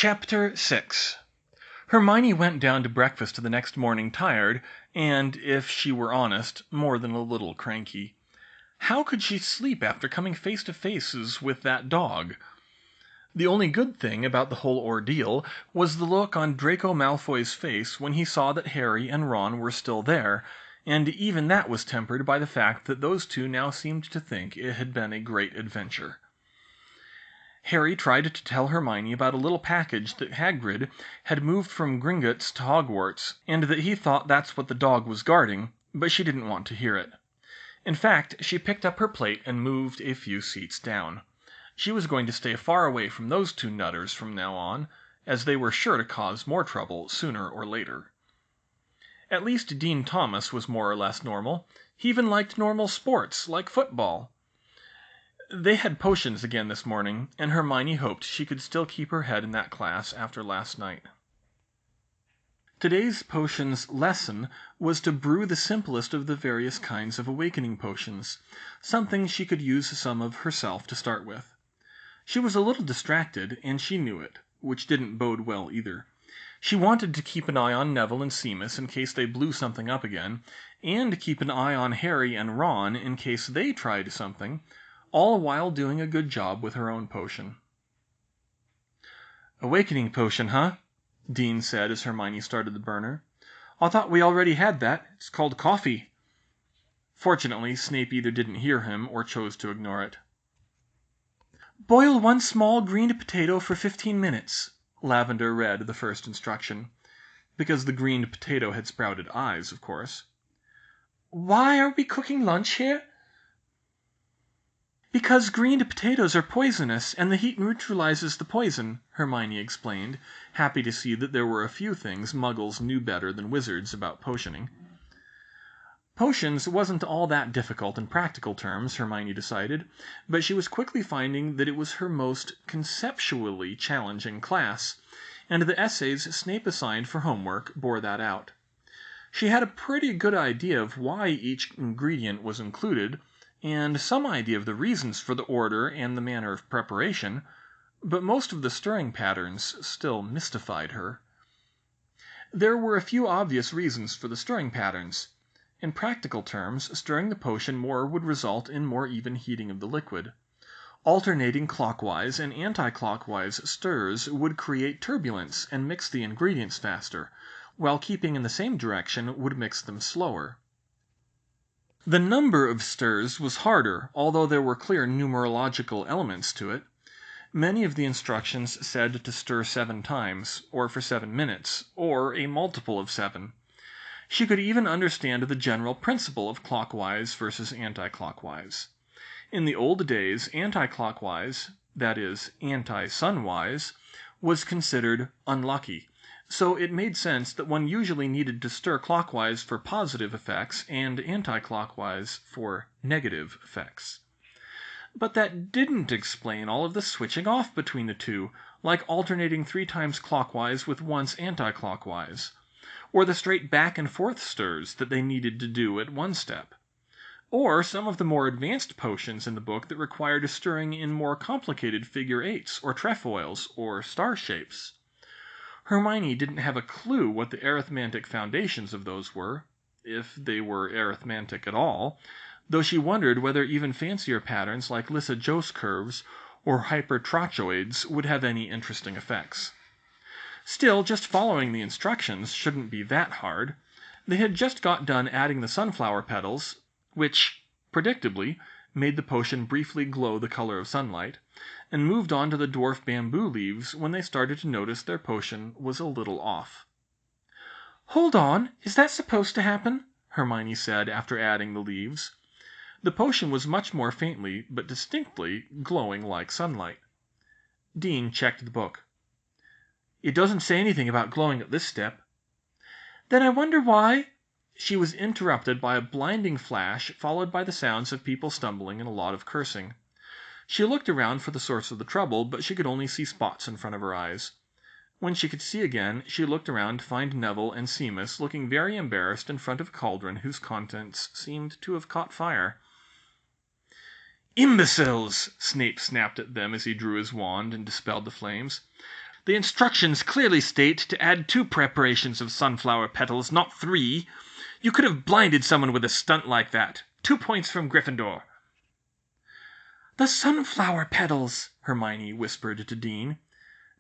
Chapter 6 Hermione went down to breakfast the next morning tired, and, if she were honest, more than a little cranky. How could she sleep after coming face to face with that dog? The only good thing about the whole ordeal was the look on Draco Malfoy's face when he saw that Harry and Ron were still there, and even that was tempered by the fact that those two now seemed to think it had been a great adventure. Harry tried to tell Hermione about a little package that Hagrid had moved from Gringotts to Hogwarts, and that he thought that's what the dog was guarding, but she didn't want to hear it. In fact, she picked up her plate and moved a few seats down. She was going to stay far away from those two nutters from now on, as they were sure to cause more trouble sooner or later. At least Dean Thomas was more or less normal. He even liked normal sports, like football. They had potions again this morning, and Hermione hoped she could still keep her head in that class after last night. Today's potions lesson was to brew the simplest of the various kinds of awakening potions, something she could use some of herself to start with. She was a little distracted, and she knew it, which didn't bode well either. She wanted to keep an eye on Neville and Seamus in case they blew something up again, and keep an eye on Harry and Ron in case they tried something, all while doing a good job with her own potion. "Awakening potion, huh?" Dean said as Hermione started the burner. "I thought we already had that. It's called coffee." Fortunately, Snape either didn't hear him or chose to ignore it. "Boil one small greened potato for 15 minutes," Lavender read the first instruction. Because the greened potato had sprouted eyes, of course. "Why are we cooking lunch here?" "Because greened potatoes are poisonous, and the heat neutralizes the poison," Hermione explained, happy to see that there were a few things Muggles knew better than wizards about potioning. Potions wasn't all that difficult in practical terms, Hermione decided, but she was quickly finding that it was her most conceptually challenging class, and the essays Snape assigned for homework bore that out. She had a pretty good idea of why each ingredient was included, and some idea of the reasons for the order and the manner of preparation, but most of the stirring patterns still mystified her. There were a few obvious reasons for the stirring patterns. In practical terms, stirring the potion more would result in more even heating of the liquid. Alternating clockwise and anti-clockwise stirs would create turbulence and mix the ingredients faster, while keeping in the same direction would mix them slower. The number of stirs was harder, although there were clear numerological elements to it. Many of the instructions said to stir 7 times, or for 7 minutes, or a multiple of 7. She could even understand the general principle of clockwise versus anti-clockwise. In the old days, anti-clockwise, that is, anti-sunwise, was considered unlucky, so it made sense that one usually needed to stir clockwise for positive effects and anti-clockwise for negative effects. But that didn't explain all of the switching off between the two, like alternating 3 times clockwise with once anti-clockwise, or the straight back and forth stirs that they needed to do at one step, or some of the more advanced potions in the book that required stirring in more complicated figure eights or trefoils or star shapes. Hermione didn't have a clue what the arithmantic foundations of those were, if they were arithmantic at all, though she wondered whether even fancier patterns like Lissajous curves or hypertrochoids would have any interesting effects. Still, just following the instructions shouldn't be that hard. They had just got done adding the sunflower petals, which, predictably, made the potion briefly glow the color of sunlight, and moved on to the dwarf bamboo leaves when they started to notice their potion was a little off. "Hold on, is that supposed to happen?" Hermione said after adding the leaves. The potion was much more faintly, but distinctly, glowing like sunlight. Dean checked the book. "It doesn't say anything about glowing at this step." "Then I wonder why—" She was interrupted by a blinding flash, followed by the sounds of people stumbling and a lot of cursing. She looked around for the source of the trouble, but she could only see spots in front of her eyes. When she could see again, she looked around to find Neville and Seamus looking very embarrassed in front of a cauldron whose contents seemed to have caught fire. "Imbeciles!" Snape snapped at them as he drew his wand and dispelled the flames. The instructions clearly state to add 2 preparations of sunflower petals, not 3. You could have blinded someone with a stunt like that. 2 points from Gryffindor." "The sunflower petals," Hermione whispered to Dean.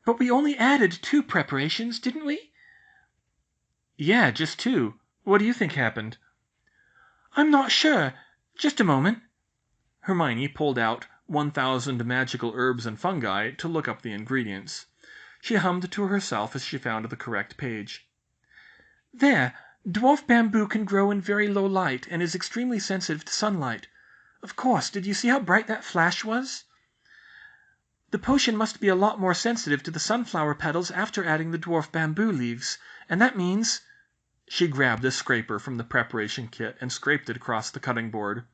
"But we only added 2 preparations, didn't we?" "Yeah, just 2. What do you think happened?" "I'm not sure. Just a moment." Hermione pulled out 1,000 magical herbs and fungi to look up the ingredients. She hummed to herself as she found the correct page. "There. Dwarf bamboo can grow in very low light and is extremely sensitive to sunlight. Of course, did you see how bright that flash was? The potion must be a lot more sensitive to the sunflower petals after adding the dwarf bamboo leaves. And that means—" She grabbed a scraper from the preparation kit and scraped it across the cutting board.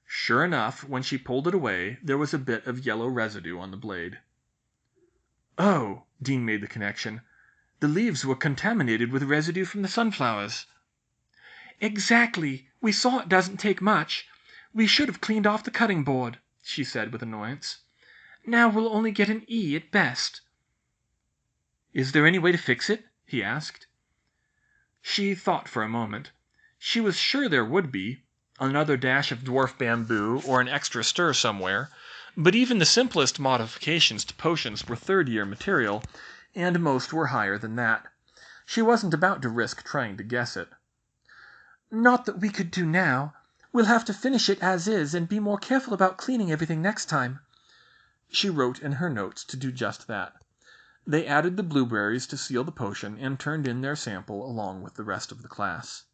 Sure enough, when she pulled it away, there was a bit of yellow residue on the blade. "Oh," Dean made the connection. "The leaves were contaminated with residue from the sunflowers." "Exactly. We saw it doesn't take much. We should have cleaned off the cutting board," she said with annoyance. "Now we'll only get an E at best." "Is there any way to fix it?" he asked. She thought for a moment. She was sure there would be. Another dash of dwarf bamboo or an extra stir somewhere. But even the simplest modifications to potions were third-year material, and most were higher than that. She wasn't about to risk trying to guess it. "Not that we could do now. We'll have to finish it as is and be more careful about cleaning everything next time." She wrote in her notes to do just that. They added the blueberries to seal the potion and turned in their sample along with the rest of the class.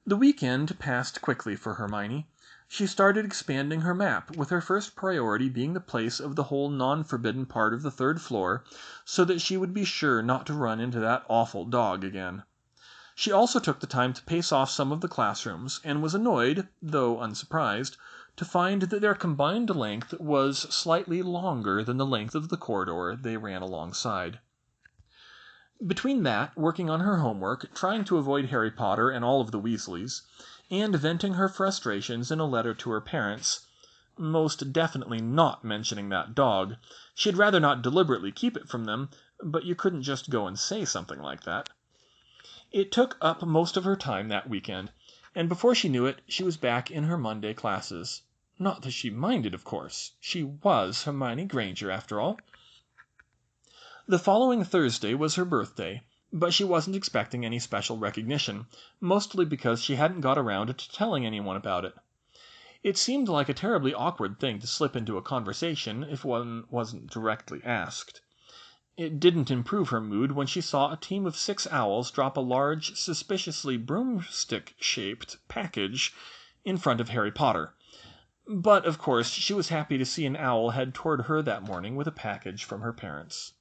The weekend passed quickly for Hermione. She started expanding her map, with her first priority being the place of the whole non-forbidden part of the 3rd floor, so that she would be sure not to run into that awful dog again. She also took the time to pace off some of the classrooms, and was annoyed, though unsurprised, to find that their combined length was slightly longer than the length of the corridor they ran alongside. Between that, working on her homework, trying to avoid Harry Potter and all of the Weasleys, and venting her frustrations in a letter to her parents, most definitely not mentioning that dog, she'd rather not deliberately keep it from them, but you couldn't just go and say something like that. It took up most of her time that weekend, and before she knew it, she was back in her Monday classes. Not that she minded, of course. She was Hermione Granger, after all. The following Thursday was her birthday, but she wasn't expecting any special recognition, mostly because she hadn't got around to telling anyone about it. It seemed like a terribly awkward thing to slip into a conversation if one wasn't directly asked. It didn't improve her mood when she saw a team of 6 owls drop a large, suspiciously broomstick-shaped package in front of Harry Potter. But, of course, she was happy to see an owl head toward her that morning with a package from her parents.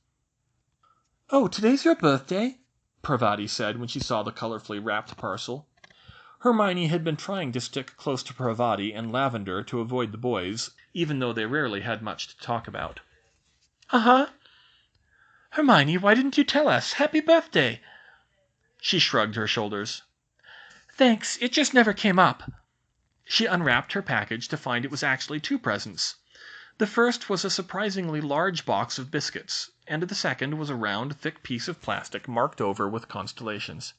"Oh, today's your birthday?" Parvati said when she saw the colorfully wrapped parcel. Hermione had been trying to stick close to Parvati and Lavender to avoid the boys, even though they rarely had much to talk about. "Uh-huh." "Hermione, why didn't you tell us? Happy birthday!" She shrugged her shoulders. "Thanks, it just never came up." She unwrapped her package to find it was actually 2 presents. The first was a surprisingly large box of biscuits, and the second was a round, thick piece of plastic marked over with constellations.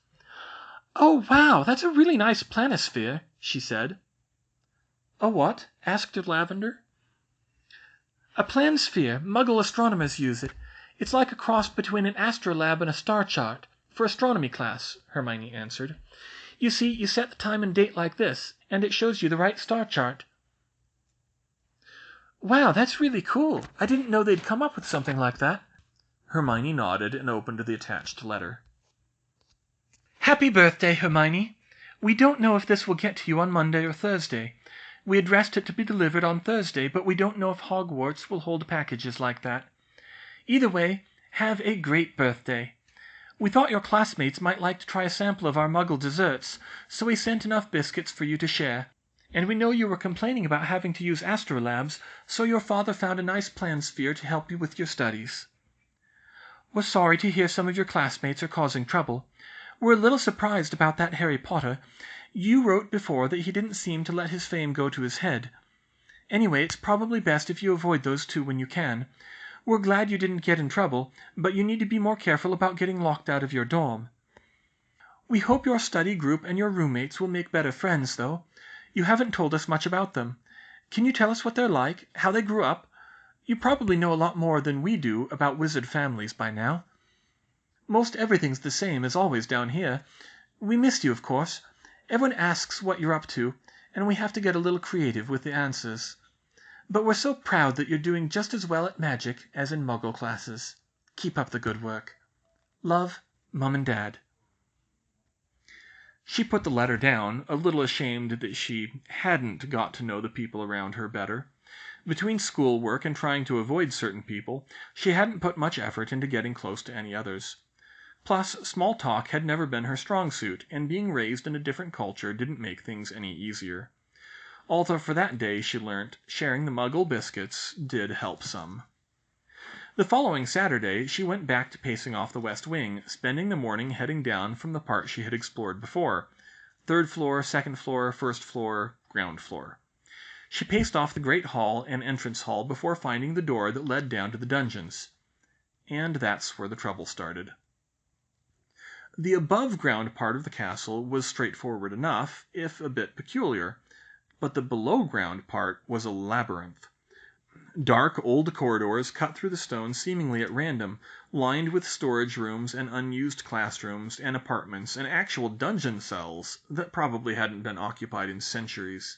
"Oh, wow, that's a really nice planisphere," she said. "A what?" asked Lavender. "A plansphere. Muggle astronomers use it. It's like a cross between an astrolabe and a star chart, for astronomy class," Hermione answered. "You see, you set the time and date like this, and it shows you the right star chart." "Wow, that's really cool. I didn't know they'd come up with something like that." Hermione nodded and opened the attached letter. "Happy birthday, Hermione. We don't know if this will get to you on Monday or Thursday. We addressed it to be delivered on Thursday, but we don't know if Hogwarts will hold packages like that. Either way, have a great birthday. We thought your classmates might like to try a sample of our Muggle desserts, so we sent enough biscuits for you to share. And we know you were complaining about having to use astrolabes, so your father found a nice plansphere to help you with your studies. We're sorry to hear some of your classmates are causing trouble. We're a little surprised about that Harry Potter. You wrote before that he didn't seem to let his fame go to his head. Anyway, it's probably best if you avoid those 2 when you can. We're glad you didn't get in trouble, but you need to be more careful about getting locked out of your dorm. We hope your study group and your roommates will make better friends, though. You haven't told us much about them. Can you tell us what they're like, how they grew up? You probably know a lot more than we do about wizard families by now. Most everything's the same as always down here. We missed you, of course. Everyone asks what you're up to, and we have to get a little creative with the answers. But we're so proud that you're doing just as well at magic as in Muggle classes. Keep up the good work. Love, Mum and Dad. She put the letter down, a little ashamed that she hadn't got to know the people around her better. Between schoolwork and trying to avoid certain people, she hadn't put much effort into getting close to any others. Plus, small talk had never been her strong suit, and being raised in a different culture didn't make things any easier. Although for that day, she learnt, sharing the Muggle biscuits did help some. The following Saturday, she went back to pacing off the West Wing, spending the morning heading down from the part she had explored before. 3rd floor, 2nd floor, 1st floor, ground floor. She paced off the Great Hall and entrance hall before finding the door that led down to the dungeons. And that's where the trouble started. The above-ground part of the castle was straightforward enough, if a bit peculiar, but the below-ground part was a labyrinth. Dark, old corridors cut through the stone seemingly at random, lined with storage rooms and unused classrooms and apartments and actual dungeon cells that probably hadn't been occupied in centuries.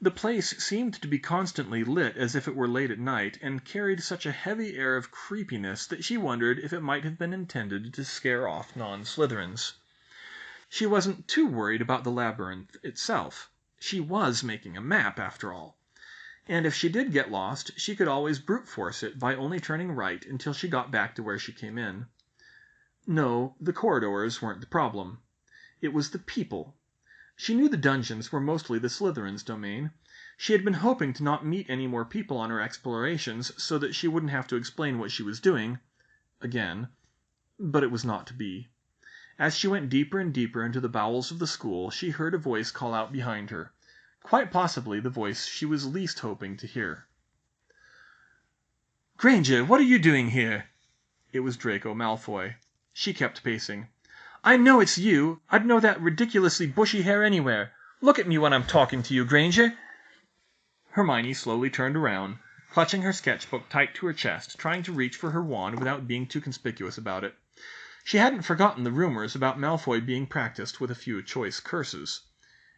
The place seemed to be constantly lit as if it were late at night, and carried such a heavy air of creepiness that she wondered if it might have been intended to scare off non-Slytherins. She wasn't too worried about the labyrinth itself. She was making a map, after all. And if she did get lost, she could always brute force it by only turning right until she got back to where she came in. No, the corridors weren't the problem. It was the people. She knew the dungeons were mostly the Slytherins' domain. She had been hoping to not meet any more people on her explorations so that she wouldn't have to explain what she was doing again, but it was not to be. As she went deeper and deeper into the bowels of the school, she heard a voice call out behind her. Quite possibly the voice she was least hoping to hear. "Granger, what are you doing here?" It was Draco Malfoy. She kept pacing. "I know it's you. I'd know that ridiculously bushy hair anywhere. Look at me when I'm talking to you, Granger." Hermione slowly turned around, clutching her sketchbook tight to her chest, trying to reach for her wand without being too conspicuous about it. She hadn't forgotten the rumors about Malfoy being practiced with a few choice curses.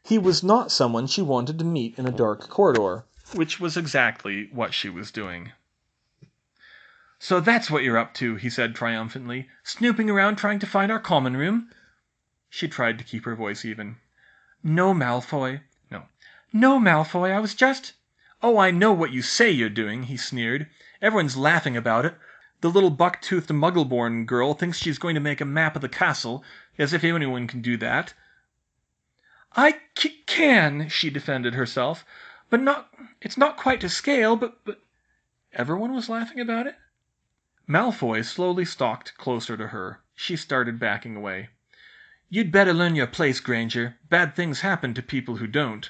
He was not someone she wanted to meet in a dark corridor, which was exactly what she was doing. "So that's what you're up to," he said triumphantly. "Snooping around trying to find our common room?" She tried to keep her voice even. No, Malfoy, I was just—" "Oh, I know what you say you're doing," he sneered. "Everyone's laughing about it. The little buck-toothed muggle-born girl thinks she's going to make a map of the castle, as if anyone can do that." "I can," she defended herself, "but it's not quite to scale, but—" Everyone was laughing about it? Malfoy slowly stalked closer to her. She started backing away. "You'd better learn your place, Granger. Bad things happen to people who don't."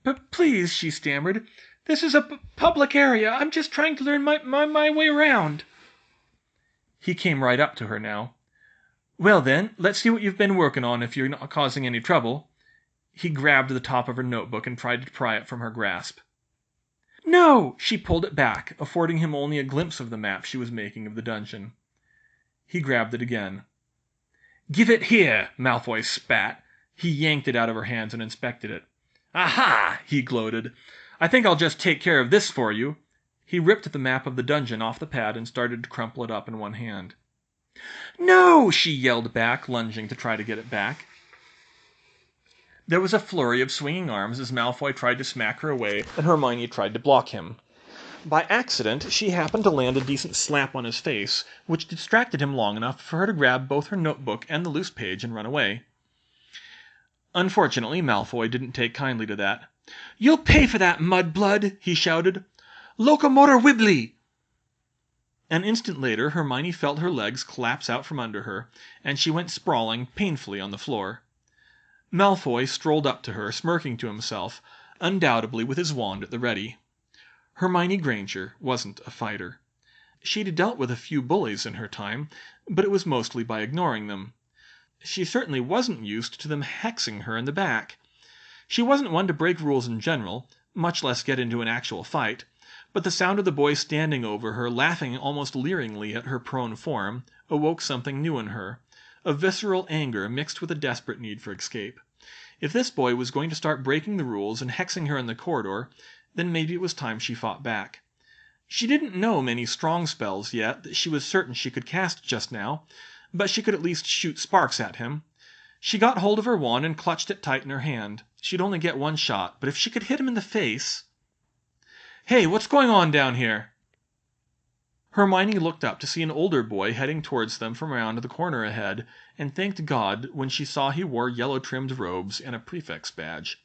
"But please," she stammered, "this is a public area. I'm just trying to learn my way around." He came right up to her now. "Well then, let's see what you've been working on if you're not causing any trouble." He grabbed the top of her notebook and tried to pry it from her grasp. "No!" She pulled it back, affording him only a glimpse of the map she was making of the dungeon. He grabbed it again. "Give it here!" Malfoy spat. He yanked it out of her hands and inspected it. "Aha!" he gloated. "I think I'll just take care of this for you." He ripped the map of the dungeon off the pad and started to crumple it up in one hand. "No!" she yelled back, lunging to try to get it back. There was a flurry of swinging arms as Malfoy tried to smack her away and Hermione tried to block him. By accident, she happened to land a decent slap on his face, which distracted him long enough for her to grab both her notebook and the loose page and run away. Unfortunately, Malfoy didn't take kindly to that. "You'll pay for that, mudblood!" he shouted. "Locomotor Wibbly!" An instant later, Hermione felt her legs collapse out from under her, and she went sprawling painfully on the floor. Malfoy strolled up to her, smirking to himself, undoubtedly with his wand at the ready. Hermione Granger wasn't a fighter. She'd dealt with a few bullies in her time, but it was mostly by ignoring them. She certainly wasn't used to them hexing her in the back. She wasn't one to break rules in general, much less get into an actual fight, but the sound of the boy standing over her, laughing almost leeringly at her prone form, awoke something new in her, a visceral anger mixed with a desperate need for escape. If this boy was going to start breaking the rules and hexing her in the corridor, then maybe it was time she fought back. She didn't know many strong spells yet that she was certain she could cast just now, but she could at least shoot sparks at him. She got hold of her wand and clutched it tight in her hand. She'd only get one shot, but if she could hit him in the face... "Hey, what's going on down here?" Hermione looked up to see an older boy heading towards them from around the corner ahead, and thanked God when she saw he wore yellow-trimmed robes and a prefect's badge.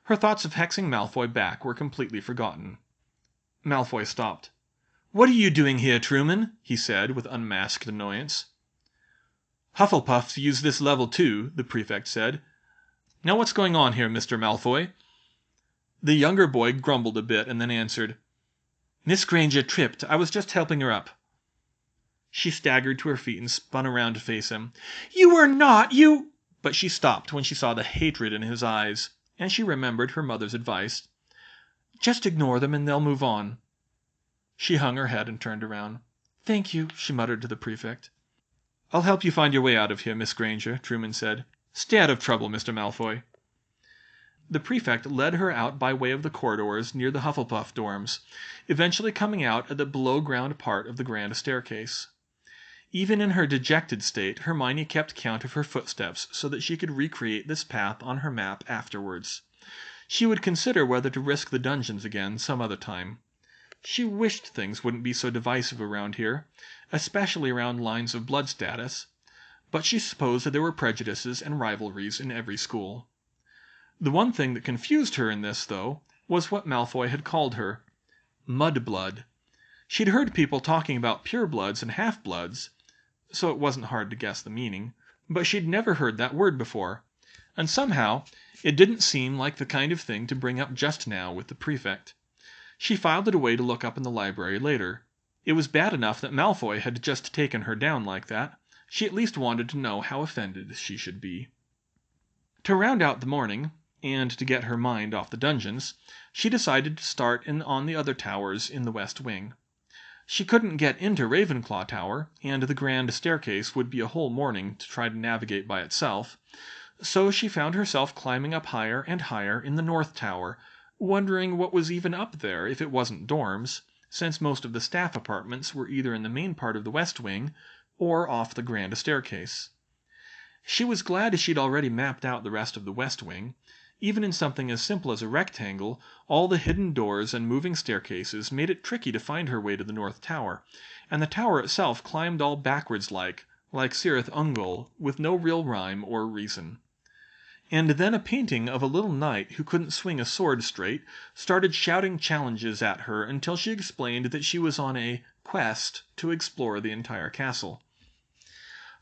Her thoughts of hexing Malfoy back were completely forgotten. Malfoy stopped. "What are you doing here, Truman?" he said, with unmasked annoyance. "Hufflepuffs use this level too," the prefect said. "Now what's going on here, Mr. Malfoy?" The younger boy grumbled a bit and then answered, "Miss Granger tripped. I was just helping her up." She staggered to her feet and spun around to face him. "You were not! You—" But she stopped when she saw the hatred in his eyes, and she remembered her mother's advice. "Just ignore them and they'll move on." She hung her head and turned around. "Thank you," she muttered to the prefect. "I'll help you find your way out of here, Miss Granger," Truman said. "Stay out of trouble, Mr. Malfoy." The prefect led her out by way of the corridors near the Hufflepuff dorms, eventually coming out at the below-ground part of the grand staircase. Even in her dejected state, Hermione kept count of her footsteps so that she could recreate this path on her map afterwards. She would consider whether to risk the dungeons again some other time. She wished things wouldn't be so divisive around here, especially around lines of blood status, but she supposed that there were prejudices and rivalries in every school. The one thing that confused her in this, though, was what Malfoy had called her. Mudblood. She'd heard people talking about purebloods and half-bloods, so it wasn't hard to guess the meaning, but she'd never heard that word before, and somehow it didn't seem like the kind of thing to bring up just now with the prefect. She filed it away to look up in the library later. It was bad enough that Malfoy had just taken her down like that. She at least wanted to know how offended she should be. To round out the morning, and to get her mind off the dungeons, she decided to start on the other towers in the West Wing. She couldn't get into Ravenclaw Tower, and the grand staircase would be a whole morning to try to navigate by itself, so she found herself climbing up higher and higher in the North Tower, wondering what was even up there if it wasn't dorms, since most of the staff apartments were either in the main part of the West Wing or off the grand staircase. She was glad she'd already mapped out the rest of the West Wing. Even in something as simple as a rectangle, all the hidden doors and moving staircases made it tricky to find her way to the North Tower, and the tower itself climbed all backwards like Cirith Ungol, with no real rhyme or reason. And then a painting of a little knight who couldn't swing a sword straight started shouting challenges at her until she explained that she was on a quest to explore the entire castle.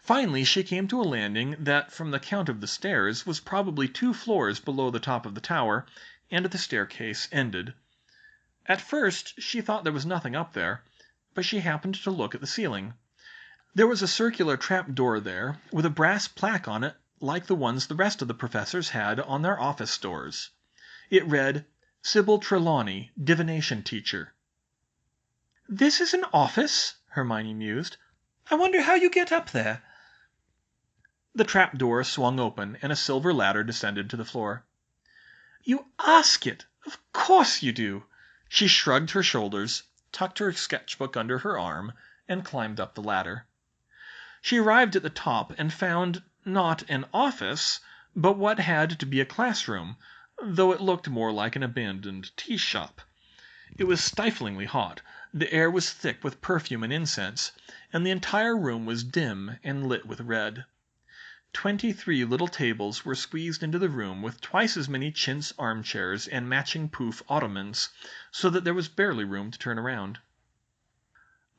Finally, she came to a landing that, from the count of the stairs, was probably 2 floors below the top of the tower, and the staircase ended. At first, she thought there was nothing up there, but she happened to look at the ceiling. There was a circular trapdoor there, with a brass plaque on it like the ones the rest of the professors had on their office doors. It read, "Sybil Trelawney, Divination Teacher." "This is an office?" Hermione mused. "I wonder how you get up there." The trapdoor swung open, and a silver ladder descended to the floor. "You ask it! Of course you do!" She shrugged her shoulders, tucked her sketchbook under her arm, and climbed up the ladder. She arrived at the top and found, not an office, but what had to be a classroom, though it looked more like an abandoned tea shop. It was stiflingly hot, the air was thick with perfume and incense, and the entire room was dim and lit with red. 23 little tables were squeezed into the room with twice as many chintz armchairs and matching pouf ottomans, so that there was barely room to turn around.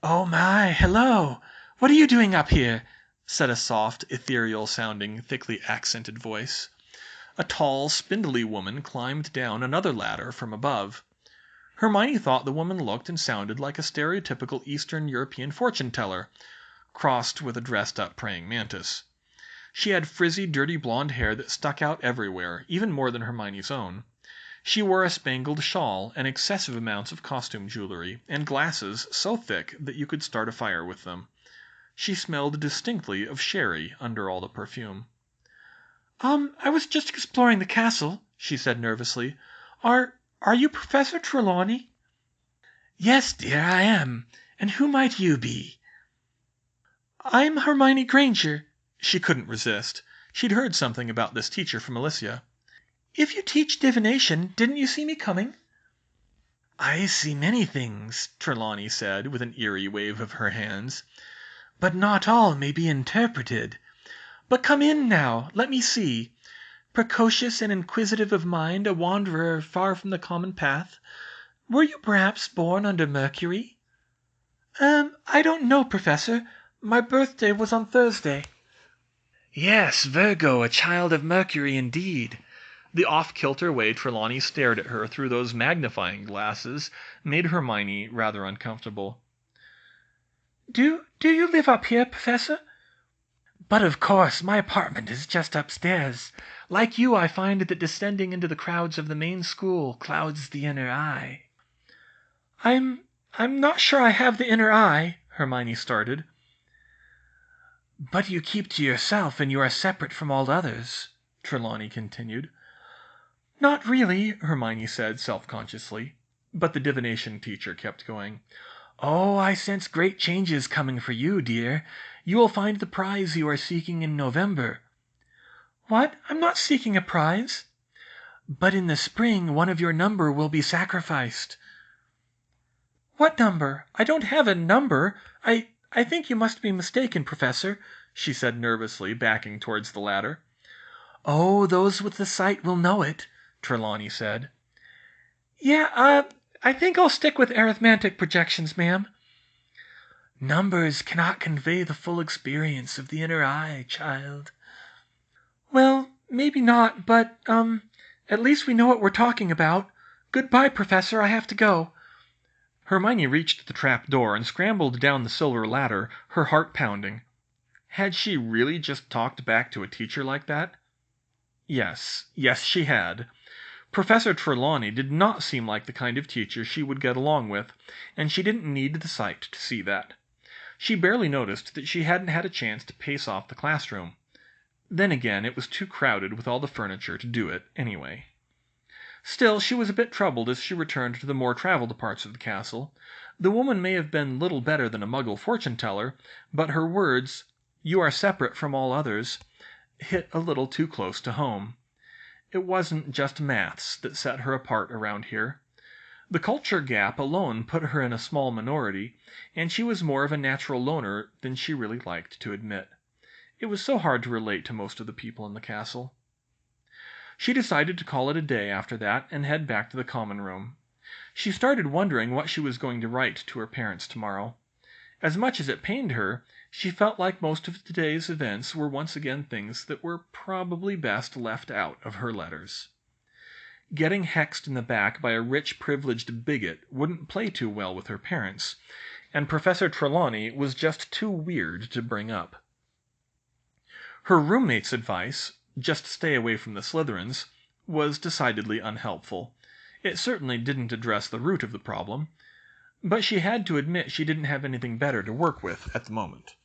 "Oh my, hello! What are you doing up here?" said a soft, ethereal-sounding, thickly accented voice. A tall, spindly woman climbed down another ladder from above. Hermione thought the woman looked and sounded like a stereotypical Eastern European fortune-teller, crossed with a dressed-up praying mantis. She had frizzy, dirty blonde hair that stuck out everywhere, even more than Hermione's own. She wore a spangled shawl and excessive amounts of costume jewelry, and glasses so thick that you could start a fire with them. She smelled distinctly of sherry under all the perfume. I was just exploring the castle," she said nervously. Are you Professor Trelawney?" "Yes, dear, I am. And who might you be?" "I'm Hermione Granger." She couldn't resist. She'd heard something about this teacher from Alicia. "If you teach divination, didn't you see me coming?" "I see many things," Trelawney said, with an eerie wave of her hands. "But not all may be interpreted. But come in now. Let me see. Precocious and inquisitive of mind, a wanderer far from the common path. Were you perhaps born under Mercury?" I don't know, Professor. My birthday was on Thursday." "Yes, Virgo, a child of Mercury indeed." The off-kilter way Trelawney stared at her through those magnifying glasses made Hermione rather uncomfortable. Do you live up here, Professor?" "But of course, my apartment is just upstairs. Like you, I find that descending into the crowds of the main school clouds the inner eye." I'm not sure I have the inner eye," Hermione started. "But you keep to yourself, and you are separate from all others," Trelawney continued. "Not really," Hermione said self-consciously. But the divination teacher kept going. "Oh, I sense great changes coming for you, dear. You will find the prize you are seeking in November." "What? I'm not seeking a prize." "But in the spring one of your number will be sacrificed." "What number? I don't have a number. I think you must be mistaken, Professor," she said nervously, backing towards the ladder. "Oh, those with the sight will know it," Trelawney said. "Yeah, I think I'll stick with arithmantic projections, ma'am." "Numbers cannot convey the full experience of the inner eye, child." "Well, maybe not, but, at least we know what we're talking about. Goodbye, Professor, I have to go." Hermione reached the trap door and scrambled down the silver ladder, her heart pounding. Had she really just talked back to a teacher like that? Yes, she had. Professor Trelawney did not seem like the kind of teacher she would get along with, and she didn't need the sight to see that. She barely noticed that she hadn't had a chance to pace off the classroom. Then again, it was too crowded with all the furniture to do it, anyway. Still, she was a bit troubled as she returned to the more traveled parts of the castle. The woman may have been little better than a Muggle fortune-teller, but her words, "You are separate from all others," hit a little too close to home. It wasn't just maths that set her apart around here. The culture gap alone put her in a small minority, and she was more of a natural loner than she really liked to admit. It was so hard to relate to most of the people in the castle. She decided to call it a day after that and head back to the common room. She started wondering what she was going to write to her parents tomorrow. As much as it pained her, she felt like most of today's events were once again things that were probably best left out of her letters. Getting hexed in the back by a rich, privileged bigot wouldn't play too well with her parents, and Professor Trelawney was just too weird to bring up. Her roommate's advice, just stay away from the Slytherins, was decidedly unhelpful. It certainly didn't address the root of the problem, but she had to admit she didn't have anything better to work with at the moment.